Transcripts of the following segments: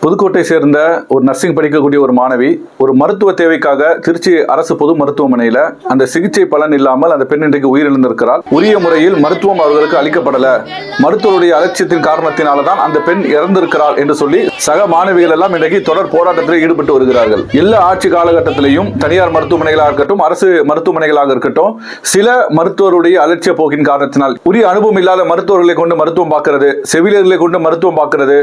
புதுக்கோட்டை சேர்ந்த ஒரு நர்சிங் படிக்கக்கூடிய ஒரு மாணவி ஒரு மருத்துவ தேவைக்காக திருச்சி அரசு பொது மருத்துவமனையில் அந்த சிகிச்சை பலன் இல்லாமல் அந்த பெண் இன்றைக்கு உயிரிழந்திருக்கிறார். உரிய முறையில் மருத்துவம் அவர்களுக்கு அளிக்கப்படல, மருத்துவருடைய அலட்சியத்தின் காரணத்தினால்தான் அந்த பெண் இறந்திருக்கிறாள் என்று சொல்லி சக மாணவிகள் எல்லாம் இன்றைக்கு தொடர் போராட்டத்தில் ஈடுபட்டு வருகிறார்கள். எல்லா ஆட்சி காலகட்டத்திலையும் தனியார் மருத்துவமனைகளாக இருக்கட்டும், அரசு மருத்துவமனைகளாக இருக்கட்டும், சில மருத்துவருடைய அலட்சிய போக்கின் காரணத்தினால் உரிய அனுபவம் இல்லாத மருத்துவர்களை கொண்டு மருத்துவம் பார்க்கிறது, செவிலியர்களை கொண்டு மருத்துவம் பார்க்கிறது,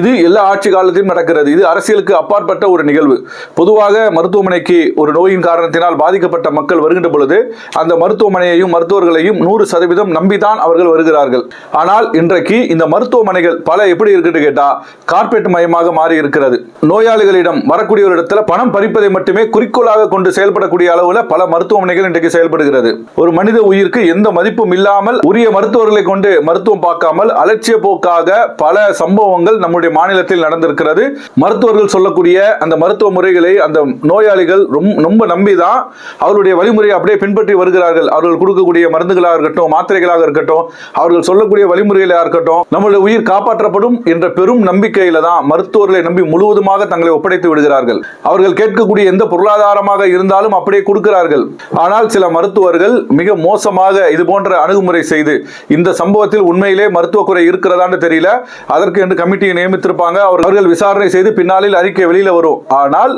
இது எல்லா ஆட்சி காலத்திலும் நடக்கிறது. இது அரசியலுக்கு அப்பாற்பட்ட ஒரு நிகழ்வு. பொதுவாக மருத்துவமனைக்கு ஒரு நோயின் காரணத்தினால் பாதிக்கப்பட்ட மக்கள் வருகின்ற பொழுது அந்த மருத்துவமனையையும் மருத்துவர்களையும் 100% நம்பிதான் அவர்கள் வருகிறார்கள். ஆனால் இன்றைக்கு இந்த மருத்துவமனைகள் பல எப்படி இருக்குன்னு கேட்டா கார்பரேட் மயமாக மாறி இருக்கிறது. நோயாளிகளிடம் வரக்கூடிய ஒரு இடத்துல பணம் பறிப்பதை மட்டுமே குறிக்கோளாக கொண்டு செயல்படக்கூடிய அளவுல பல மருத்துவமனைகள் இன்றைக்கு செயல்படுகிறது. ஒரு மனித உயிருக்கு எந்த மதிப்பும் இல்லாமல் உரிய மருத்துவர்களை கொண்டு மருத்துவம் பார்க்காமல் அலட்சிய போக்காக பல சம்பவங்கள் நம்முடைய மாநிலத்தில் நடந்திருக்கிறது. மருத்துவர்கள் சொல்லக்கூடிய அந்த மருத்துவ முறைகளை அந்த நோயாளிகள் ரொம்ப நம்பிதான் அவருடைய வழிமுறையை அப்படியே பின்பற்றி வருகிறார்கள். அவர்கள் கொடுக்கக்கூடிய மருந்துகளாக இருக்கட்டும், மாத்திரைகளாக இருக்கட்டும், அவர்கள் சொல்லக்கூடிய வழிமுறைகளாக இருக்கட்டும், நம்முடைய உயிர் காப்பாற்றப்படும் என்ற பெரும் நம்பிக்கையில தான் மருத்துவர்களை நம்பி முழுவதுமாக தங்களை ஒப்படைத்து விடுகிறார்கள். அவர்கள் கேட்கக்கூடிய எந்த பொருளாதாரமாக இருந்தாலும் அப்படியே கொடுக்கிறார்கள். ஆனால் சில மருத்துவர்கள் மிக மோசமாக இது போன்ற அணுகுமுறை செய்து இந்த சம்பவத்தில் உண்மையிலே மருத்துவ குறை இருக்கிறதான்னு தெரியல, அதற்கு என்று கமிட்டியை நியமித்திருப்பாங்க. அவர்கள் விசாரணை செய்து பின்னாளில் அறிக்கை வெளியில வரும். ஆனால்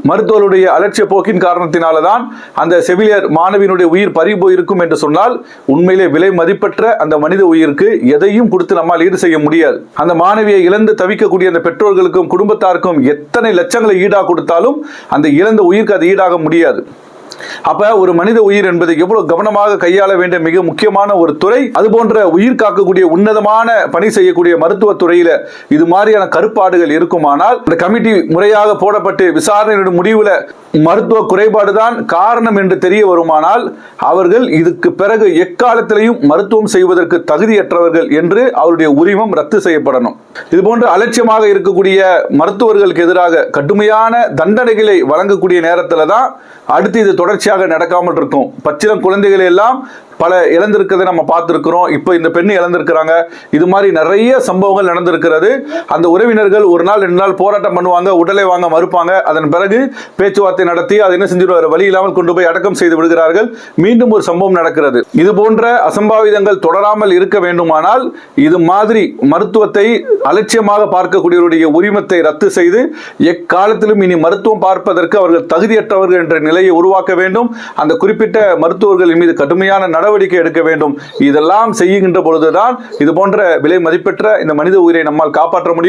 மருத்துவருடைய அலட்சிய போக்கின் காரணத்தினால்தான் அந்த செவிலியர் மாணவியினுடைய உயிர் பறி போயிருக்கும் என்று சொன்னால் உண்மையிலே விலை மதிப்பற்ற அந்த மனித உயிருக்கு எதையும் கொடுத்து நம்மால் ஈடு செய்ய முடியாது. அந்த மாணவியை இழந்து தவிக்கக்கூடிய அந்த பெற்றோர்களுக்கும் குடும்பத்தாருக்கும் எத்தனை லட்சங்களை ஈடாக கொடுத்தாலும் அந்த இழந்த உயிருக்கு அது ஈடாக முடியாது. அப்ப ஒரு மனித உயிர் என்பது எவ்வளவு கவனமாக கையாள வேண்டிய மிக முக்கியமான ஒரு துறை. அது போன்ற உயிர் காக்கக்கூடிய உன்னதமான பணி செய்யக்கூடிய மருத்துவ துறையில இது மாதிரியான கருப்பாடுகள் இருக்குமானால் இந்த கமிட்டி முறையாக போடப்பட்டு விசாரணையுடைய முடிவுல மருத்துவ குறைபாடுதான் காரணம் என்று தெரிய வருமானால் அவர்கள் இதுக்கு பிறகு எக்காலத்திலையும் மருத்துவம் செய்வதற்கு தகுதியற்றவர்கள் என்று அவருடைய உரிமம் ரத்து செய்யப்படணும். இது போன்ற அலட்சியமாக இருக்கக்கூடிய மருத்துவர்களுக்கு எதிராக கடுமையான தண்டனைகளை வழங்கக்கூடிய நேரத்தில் தான் அடுத்து இது தொடர்ச்சியாக நடக்காமல் இருக்கும். பச்சிளம் குழந்தைகள் எல்லாம் பல இழந்திருக்கிறதை நம்ம பார்த்திருக்கிறோம். இப்போ இந்த பெண்ணு இழந்திருக்கிறாங்க. இது மாதிரி நிறைய சம்பவங்கள் நடந்திருக்கிறது. அந்த உறவினர்கள் ஒரு நாள் 2 நாள் போராட்டம் பண்ணுவாங்க, உடலை வாங்க மறுப்பாங்க. அதன் பிறகு பேச்சுவார்த்தை நடத்தி அதை என்ன செஞ்சிருவார், வழி இல்லாமல் கொண்டு போய் அடக்கம் செய்து விடுகிறார்கள். மீண்டும் ஒரு சம்பவம் நடக்கிறது. இது போன்ற அசம்பாவிதங்கள் தொடராமல் இருக்க வேண்டுமானால் இது மாதிரி மருத்துவத்தை அலட்சியமாக பார்க்கக்கூடியவருடைய உரிமத்தை ரத்து செய்து எக்காலத்திலும் இனி மருத்துவம் பார்ப்பதற்கு அவர்கள் தகுதியற்றவர்கள் என்ற நிலையை உருவாக்க வேண்டும். அந்த குறிப்பிட்ட மருத்துவர்கள் மீது கடுமையான நடவடிக்கை எடுக்க வேண்டும். இதெல்லாம் செய்கின்ற பொழுதுதான் இது போன்ற விலை மதிப்பெற்ற இந்த மனித உயிரை நம்மால் காப்பாற்ற முடியும்.